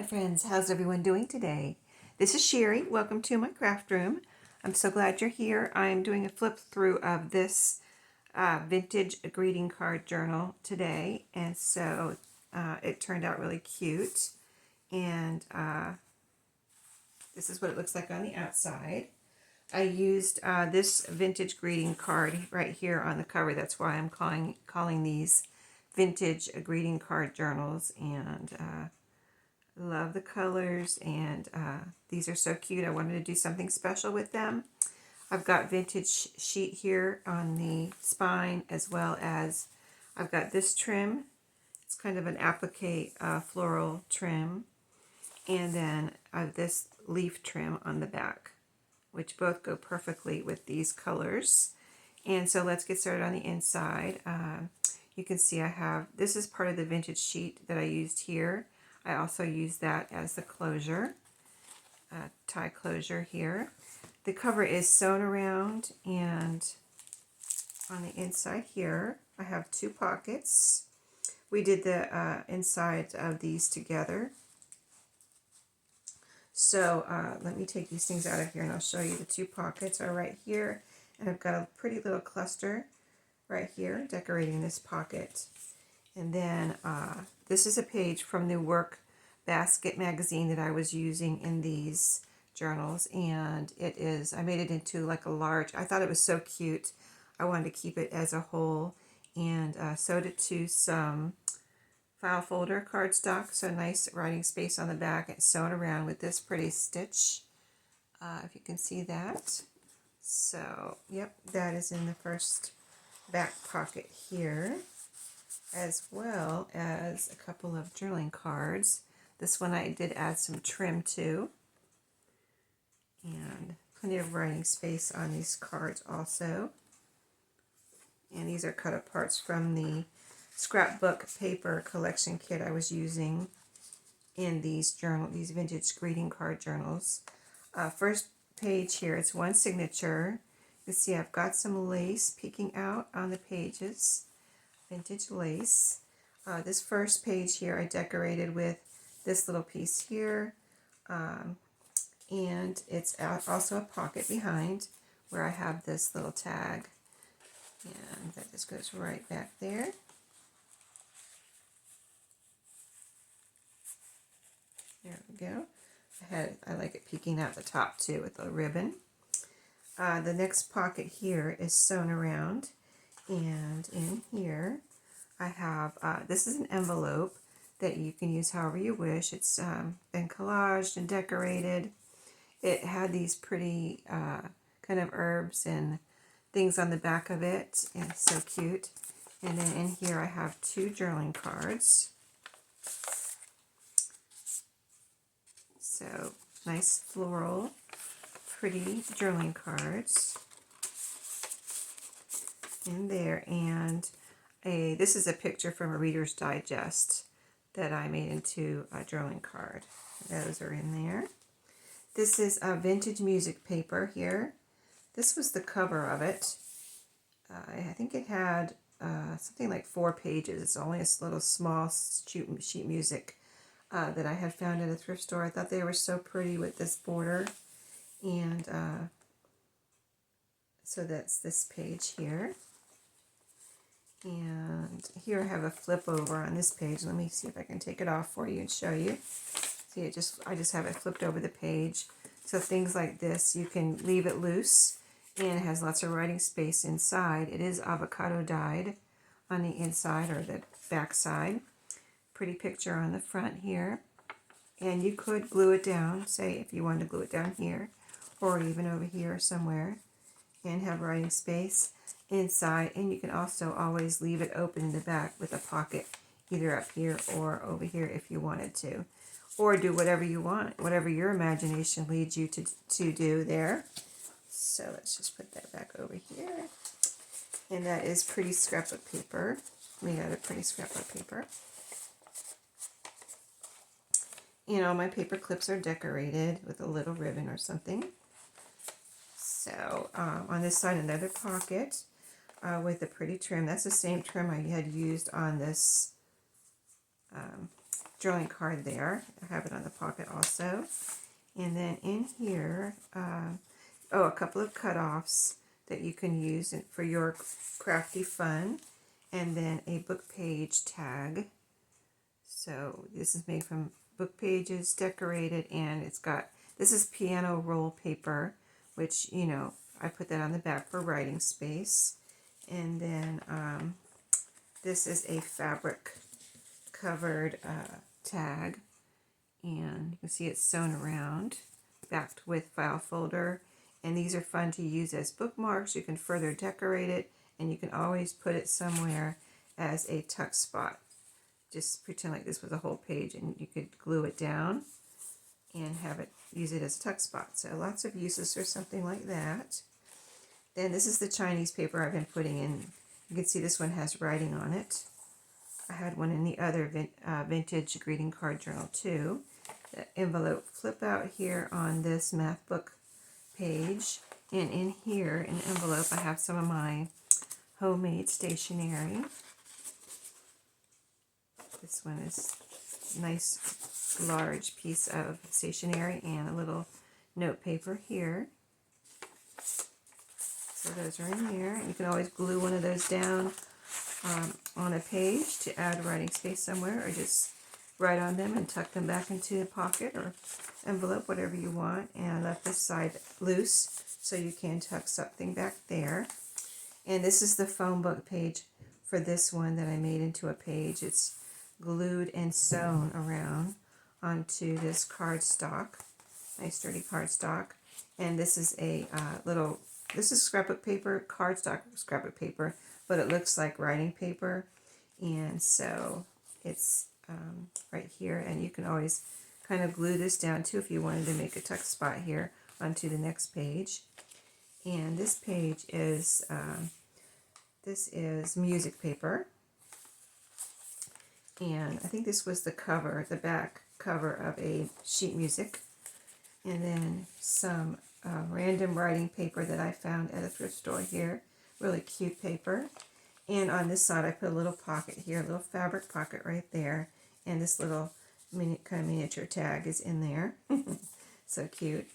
friends, how's everyone doing today? This is Sheree. Welcome to my craft room. I'm so glad you're here. I'm doing a flip through of this vintage greeting card journal today, and so it turned out really cute. And this is what it looks like on the outside. I used this vintage greeting card right here on the cover. That's why I'm calling these vintage greeting card journals, and love the colors, and these are so cute. I wanted to do something special with them. I've got vintage sheet here on the spine, as well as I've got this trim. It's kind of an applique floral trim, and then this leaf trim on the back, which both go perfectly with these colors. And so let's get started on the inside. You can see I have, this is part of the vintage sheet that I used here. I also use that as the closure, tie closure here. The cover is sewn around, and on the inside here, I have two pockets. We did the insides of these together. So let me take these things out of here, and I'll show you. The two pockets are right here, and I've got a pretty little cluster right here decorating this pocket. And then this is a page from the Work Basket magazine that I was using in these journals, and it is, I made it into like a large, I thought it was so cute. I wanted to keep it as a whole, and sewed it to some file folder cardstock, so nice writing space on the back. It's sewn around with this pretty stitch, if you can see that. So, yep, that is in the first back pocket here, as well as a couple of journaling cards. This one I did add some trim to, and plenty of writing space on these cards also. And these are cut up parts from the scrapbook paper collection kit I was using in these vintage greeting card journals. First page here, it's one signature. You see I've got some lace peeking out on the pages, vintage lace. This first page here I decorated with this little piece here, and it's also a pocket behind where I have this little tag, and that just goes right back there. There we go. I like it peeking out the top too with a ribbon. The next pocket here is sewn around, and in here I have, this is an envelope that you can use however you wish. It's been collaged and decorated. It had these pretty kind of herbs and things on the back of it, and it's so cute. And then in here I have two journaling cards. So nice floral, pretty journaling cards in there, and this is a picture from a Reader's Digest that I made into a journaling card. Those are in there. This is a vintage music paper here. This was the cover of it. I think it had something like 4 pages. It's only a little small sheet music that I had found at a thrift store. I thought they were so pretty with this border. And so that's this page here. And here I have a flip over on this page. Let me see if I can take it off for you and show you. See, I just have it flipped over the page. So things like this, you can leave it loose, and it has lots of writing space inside. It is avocado dyed on the inside, or the back side. Pretty picture on the front here. And you could glue it down, say if you wanted to glue it down here, or even over here somewhere, and have writing space inside. And you can also always leave it open in the back with a pocket, either up here or over here if you wanted to, or do whatever you want, whatever your imagination leads you to do there. So let's just put that back over here. And that is pretty scrapbook paper, made out of pretty scrapbook paper. You know, my paper clips are decorated with a little ribbon or something. So on this side, another pocket with a pretty trim. That's the same trim I had used on this journaling card there. I have it on the pocket also. And then in here, a couple of cutoffs that you can use for your crafty fun. And then a book page tag. So this is made from book pages, decorated, and this is piano roll paper, which, you know, I put that on the back for writing space. And then this is a fabric covered tag, and you can see it's sewn around, backed with file folder. And these are fun to use as bookmarks. You can further decorate it, and you can always put it somewhere as a tuck spot. Just pretend like this was a whole page, and you could glue it down and use it as a tuck spot. So lots of uses for something like that. Then this is the Chinese paper I've been putting in. You can see this one has writing on it. I had one in the other vintage greeting card journal too. The envelope flip out here on this math book page. And in here, in the envelope, I have some of my homemade stationery. This one is a nice large piece of stationery and a little note paper here. So those are in here. You can always glue one of those down on a page to add writing space somewhere, or just write on them and tuck them back into a pocket or envelope, whatever you want. And I left this side loose so you can tuck something back there. And this is the phone book page for this one that I made into a page. It's glued and sewn around onto this cardstock, nice sturdy cardstock. And this is a this is scrapbook paper, cardstock scrapbook paper, but it looks like writing paper. And so it's right here, and you can always kind of glue this down too if you wanted to make a tuck spot here onto the next page. And this page is music paper. And I think this was the back cover of a sheet music. And then some random writing paper that I found at a thrift store here. Really cute paper. And on this side I put a little pocket here, a little fabric pocket right there. And this little kind of miniature tag is in there. So cute.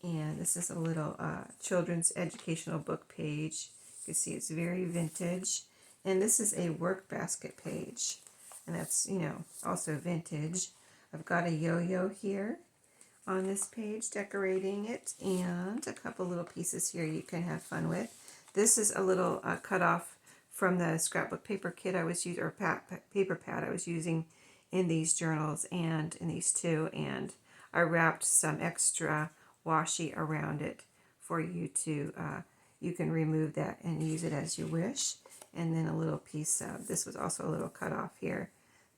And this is a little children's educational book page. You can see it's very vintage. And this is a work basket page. And that's, you know, also vintage. I've got a yo-yo here on this page, decorating it, and a couple little pieces here you can have fun with. This is a little cut off from the scrapbook paper kit I was using, or paper pad I was using in these journals and in these two, and I wrapped some extra washi around it for you to, you can remove that and use it as you wish. And then a little piece of, this was also a little cut off here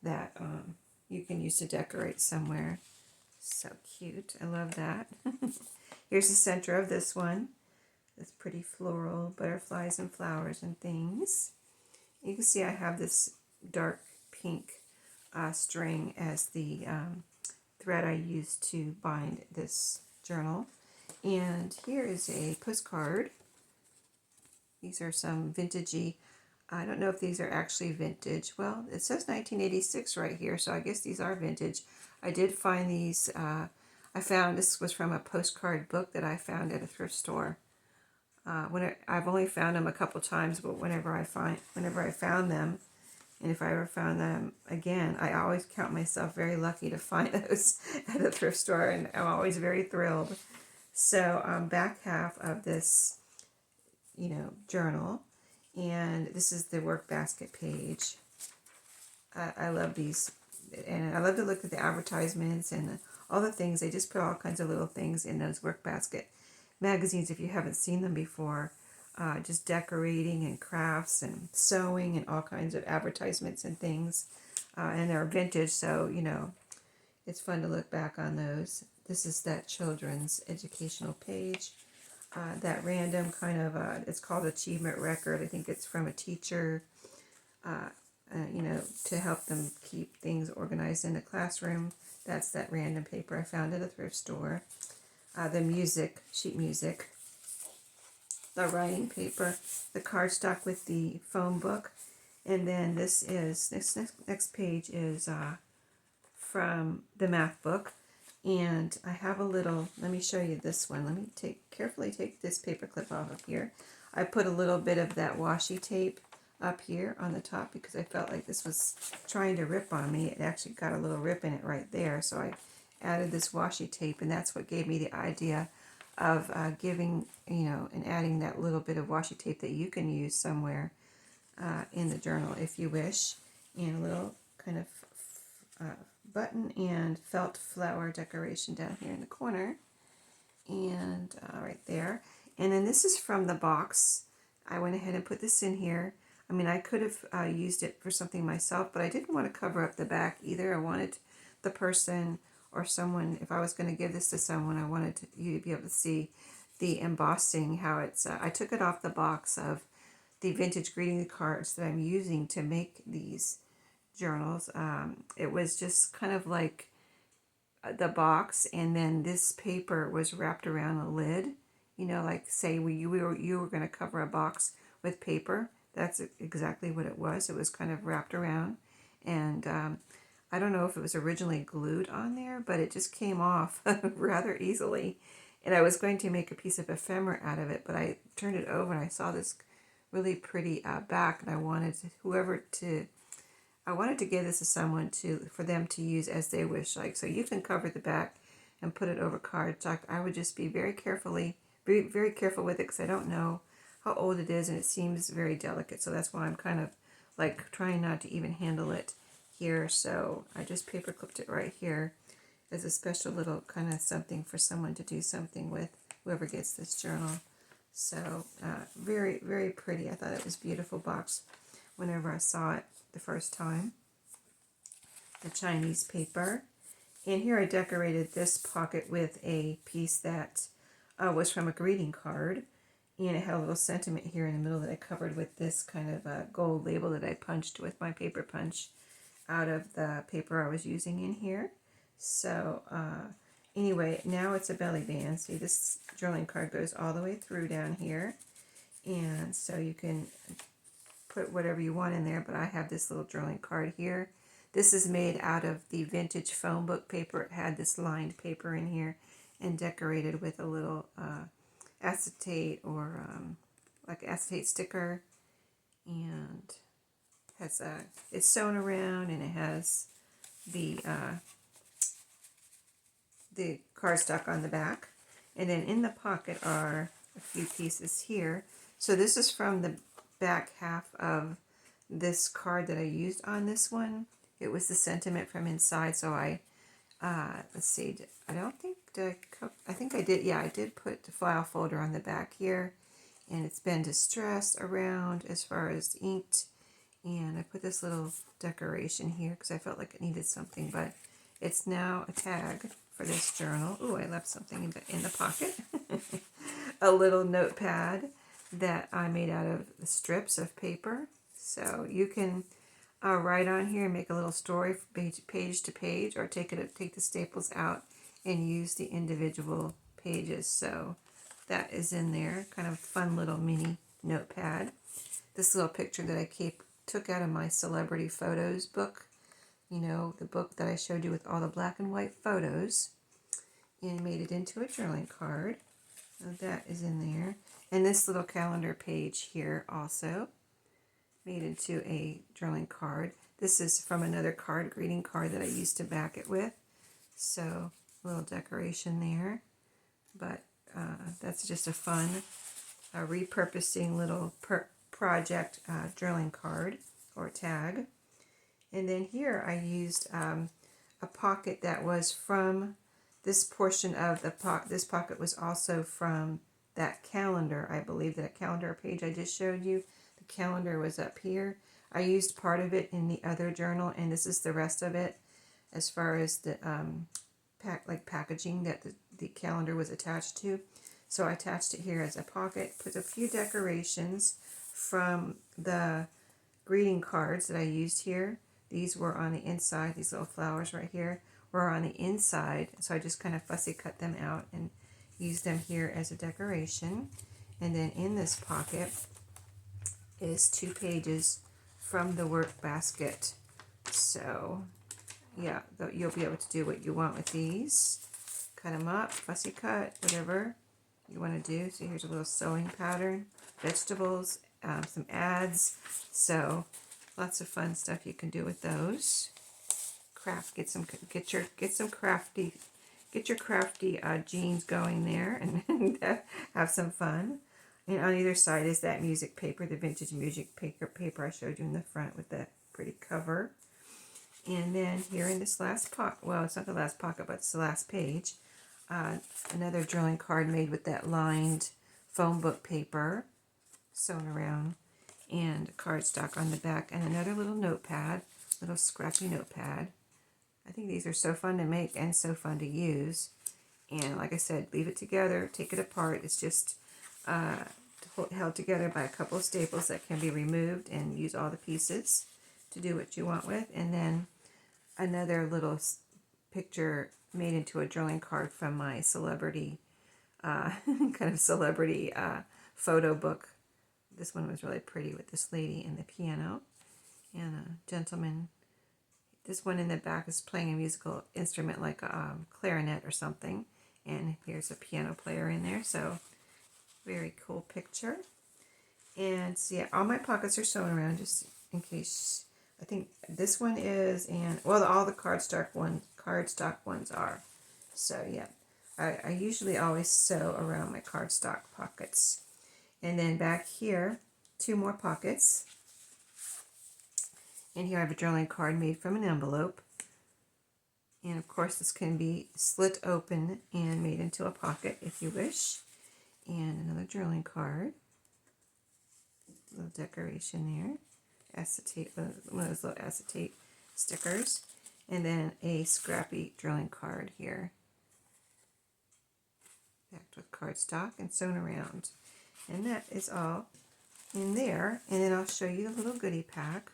that you can use to decorate somewhere. So cute. I love that. Here's the center of this one. This pretty floral butterflies and flowers and things. You can see I have this dark pink string as the thread I used to bind this journal. And here is a postcard. These are some vintagey, I don't know if these are actually vintage. Well, it says 1986 right here, so I guess these are vintage. I did find these, I found this was from a postcard book that I found at a thrift store. I've only found them a couple times, but whenever I found them, and if I ever found them again, I always count myself very lucky to find those at a thrift store, and I'm always very thrilled. So back half of this, you know, journal, and this is the work basket page. I love these, and I love to look at the advertisements and all the things. They just put all kinds of little things in those work basket magazines if you haven't seen them before. Just decorating and crafts and sewing and all kinds of advertisements and things. And they're vintage, so, you know, it's fun to look back on those. This is that children's educational page. That random kind of, it's called Achievement Record. I think it's from a teacher, you know, to help them keep things organized in the classroom. That's that random paper I found at a thrift store. The music, sheet music. The writing paper, the cardstock with the phone book, and then this next page is from the math book. And I have a little, let me show you this one. Let me carefully take this paper clip off of here. I put a little bit of that washi tape up here on the top because I felt like this was trying to rip on me. It actually got a little rip in it right there. So I added this washi tape, and that's what gave me the idea of giving, and adding that little bit of washi tape that you can use somewhere in the journal if you wish. And a little kind of button and felt flower decoration down here in the corner, and right there. And then this is from the box. I went ahead and put this in here. I mean, I could have used it for something myself, but I didn't want to cover up the back either. I wanted the person or someone, if I was going to give this to someone, I wanted you to be able to see the embossing, how it's, I took it off the box of the vintage greeting cards that I'm using to make these journals. It was just kind of like the box, and then this paper was wrapped around a lid. Like say you were going to cover a box with paper. That's exactly what it was. It was kind of wrapped around, and I don't know if it was originally glued on there, but it just came off rather easily. And I was going to make a piece of ephemera out of it, but I turned it over and I saw this really pretty back, and I wanted to give this to someone for them to use as they wish. Like, so you can cover the back and put it over cardstock. I would just be very careful with it because I don't know how old it is and it seems very delicate. So that's why I'm kind of like trying not to even handle it here. So I just paper clipped it right here as a special little kind of something for someone to do something with, whoever gets this journal. So very, very pretty. I thought it was a beautiful box whenever I saw it the first time. The Chinese paper. And here I decorated this pocket with a piece that was from a greeting card. And it had a little sentiment here in the middle that I covered with this kind of gold label that I punched with my paper punch out of the paper I was using in here. So anyway, now it's a belly band. See, this journaling card goes all the way through down here. And so you can put whatever you want in there, but I have this little journaling card here. This is made out of the vintage phone book paper. It had this lined paper in here and decorated with a little acetate or like acetate sticker, and has it's sewn around, and it has the cardstock on the back. And then in the pocket are a few pieces here. So this is from the back half of this card that I used on this one. It was the sentiment from inside. So I let's see, I don't think I think I did. Yeah, I did put the file folder on the back here, and it's been distressed around as far as inked. And I put this little decoration here because I felt like it needed something, but it's now a tag for this journal. Ooh, I left something in the pocket. A little notepad that I made out of the strips of paper. So you can write on here and make a little story page to page, or take the staples out and use the individual pages. So that is in there. Kind of fun little mini notepad. This little picture that I took out of my celebrity photos book. The book that I showed you with all the black and white photos, and made it into a journaling card. So that is in there. And this little calendar page here also made into a journaling card. This is from another greeting card that I used to back it with. So a little decoration there. But that's just a fun repurposing little project journaling card or tag. And then here I used a pocket that was from this portion of the pocket. This pocket was also from that calendar. I believe that calendar page I just showed you. The calendar was up here. I used part of it in the other journal, and this is the rest of it as far as the packaging that the calendar was attached to. So I attached it here as a pocket, put a few decorations from the greeting cards that I used here. These were on the inside. These little flowers right here were on the inside. So I just kind of fussy cut them out and used them here as a decoration. And then in this pocket is 2 pages from the work basket. So, yeah, you'll be able to do what you want with these. Cut them up, fussy cut, whatever you want to do. So here's a little sewing pattern, vegetables, some ads. So lots of fun stuff you can do with those. Craft, get your crafty jeans going there, and have some fun. And on either side is that music paper, the vintage music paper I showed you in the front with that pretty cover. And then here in this last pocket, well, it's not the last pocket, but it's the last page, another drawing card made with that lined phone book paper sewn around, and cardstock on the back, and another little notepad, little scrappy notepad. I think these are so fun to make and so fun to use. And like I said, leave it together, take it apart. It's just held together by a couple of staples that can be removed, and use all the pieces to do what you want with. And then another little picture made into a drawing card from my celebrity, kind of celebrity photo book. This one was really pretty with this lady and the piano and a gentleman. This one in the back is playing a musical instrument like a clarinet or something. And here's a piano player in there. So very cool picture. And so yeah, all my pockets are sewn around just in case. I think this one is, and well, all the cardstock ones are. So yeah, I usually always sew around my cardstock pockets. And then back here, 2 more pockets. And here I have a drawing card made from an envelope. And of course this can be slit open and made into a pocket if you wish. And another drawing card. Little decoration there. Acetate, one of those little acetate stickers. And then a scrappy drawing card here. Backed with cardstock and sewn around. And that is all in there. And then I'll show you the little goodie pack.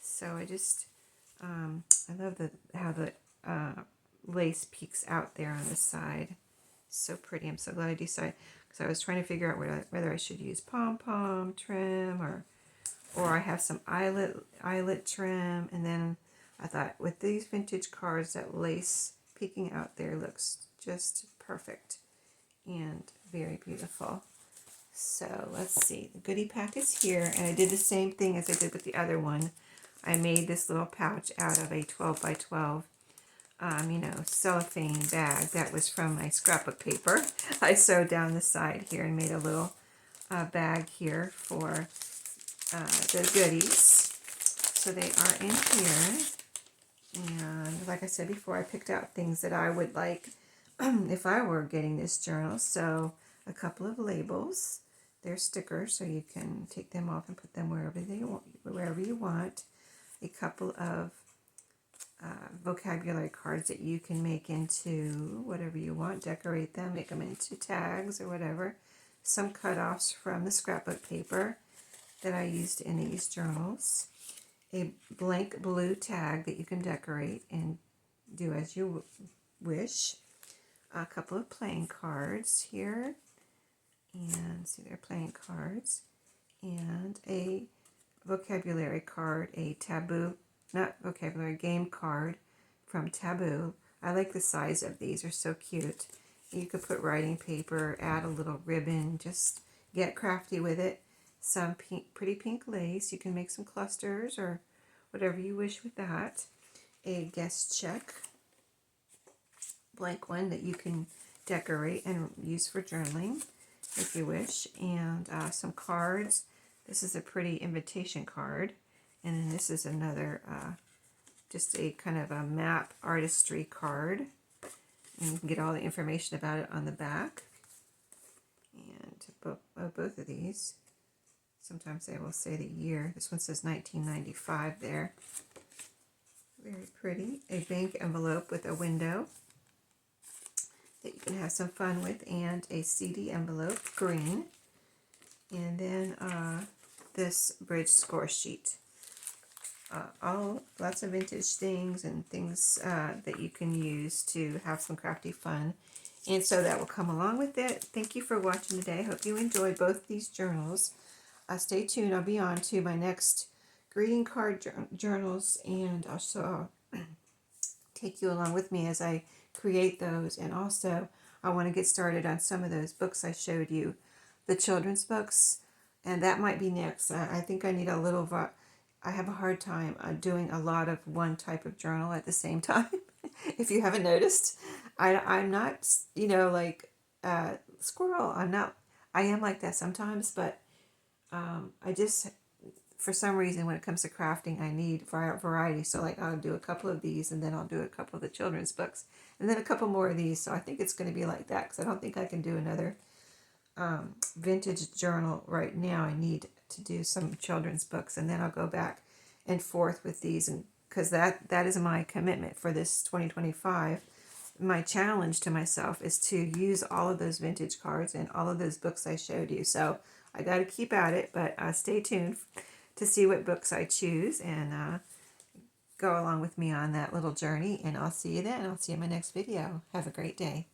So I just, I love how the lace peeks out there on the side. So pretty. I'm so glad I decided, because I was trying to figure out whether I should use pom-pom trim or I have some eyelet trim. And then I thought, with these vintage cards, that lace peeking out there looks just perfect and very beautiful. So let's see, the goodie pack is here, and I did the same thing as I did with the other one. I made this little pouch out of a 12 by 12, cellophane bag that was from my scrapbook paper. I sewed down the side here and made a little bag here for the goodies. So they are in here. And like I said before, I picked out things that I would like if I were getting this journal. So a couple of labels. They're stickers, so you can take them off and put them wherever you want. A couple of vocabulary cards that you can make into whatever you want. Decorate them, make them into tags or whatever. Some cut-offs from the scrapbook paper that I used in these journals. A blank blue tag that you can decorate and do as you wish. A couple of playing cards here. And see, they're playing cards. And a vocabulary card, a game card from Taboo. I like the size of these, they're so cute. You could put writing paper, add a little ribbon, just get crafty with it. Some pretty pink lace. You can make some clusters or whatever you wish with that. A guest check, blank one that you can decorate and use for journaling if you wish. And some cards. This is a pretty invitation card. And then this is another, just a kind of a map artistry card. And you can get all the information about it on the back. And both of these, sometimes they will say the year. This one says 1995 there. Very pretty. A bank envelope with a window that you can have some fun with, and a CD envelope, green. And then this bridge score sheet. Lots of vintage things and things that you can use to have some crafty fun. And so that will come along with it. Thank you for watching today. I hope you enjoyed both these journals. Stay tuned. I'll be on to my next greeting card journals, and also take you along with me as I create those. And also, I want to get started on some of those books I showed you, the children's books, and that might be next. I think I need a little, I have a hard time doing a lot of one type of journal at the same time. If you haven't noticed, I'm not, like squirrel. I am like that sometimes, but I just, for some reason, when it comes to crafting, I need variety. So like I'll do a couple of these, and then I'll do a couple of the children's books, and then a couple more of these. So I think it's going to be like that, because I don't think I can do another vintage journal right now. I need to do some children's books, and then I'll go back and forth with these, and because that is my commitment for this 2025. My challenge to myself is to use all of those vintage cards and all of those books I showed you. So I got to keep at it, but stay tuned to see what books I choose, and go along with me on that little journey. And I'll see you then. I'll see you in my next video. Have a great day.